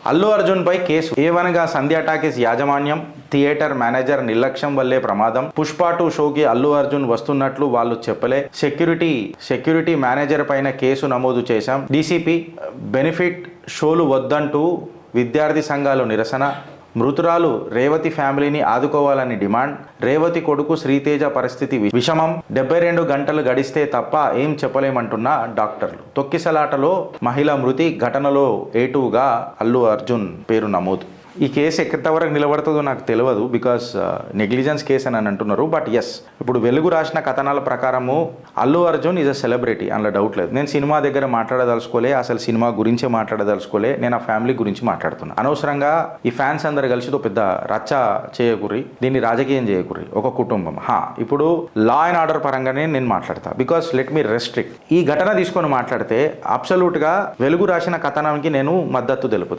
అల్లు అర్జున్ పై case. ఏవనగా సంధ్య talkies యాజమాన్యం, theatre manager నిర్లక్ష్యం వల్లే ప్రమాదం. పుష్ప 2 షోకి అల్లు అర్జున్ వస్తున్నట్లు వాళ్ళు చెప్పలే. సెక్యూరిటీ మేనేజర్ పైన కేసు నమోదు చేశాం. డీసీపీ బెనిఫిట్ షోలు వద్దంటూ విద్యార్థి సంఘాలు నిరసన. మృతురాలు రేవతి ఫ్యామిలీని ఆదుకోవాలని డిమాండ్. రేవతి కొడుకు శ్రీతేజ పరిస్థితి విషమం. 72 గంటలు గడిస్తే తప్ప ఏం చెప్పలేమంటున్న డాక్టర్లు. తొక్కిసలాటలో మహిళ మృతి. ఘటనలో ఏటుగా అల్లు అర్జున్ పేరు నమోదు. ఈ కేసు ఎంతవరకు నిలబడుతుందో నాకు తెలియదు, బికాస్ నెగ్లిజెన్స్ కేసు అని అంటున్నారు. బట్ ఎస్, ఇప్పుడు వెలుగు రాసిన కథనాల ప్రకారము Allu Arjun is a celebrity, అందులో డౌట్ లేదు. నేను సినిమా దగ్గర మాట్లాడదలుచుకోలే, అసలు సినిమా గురించే మాట్లాడదలుచుకోలే. నేను ఆ ఫ్యామిలీ గురించి మాట్లాడుతున్నా. అనవసరంగా ఈ ఫ్యాన్స్ అందరు కలిసి పెద్ద రచ్చ చేయకుర్రి, దీన్ని రాజకీయం చేయకుర్రి. ఒక కుటుంబం. ఇప్పుడు లా అండ్ ఆర్డర్ పరంగానే నేను మాట్లాడతా, బికాస్ లెట్ మీ రెస్ట్రిక్ట్. ఈ ఘటన తీసుకొని మాట్లాడితే అబ్సల్యూట్గా వెలుగు రాసిన కథనానికి నేను మద్దతు తెలుపుతా.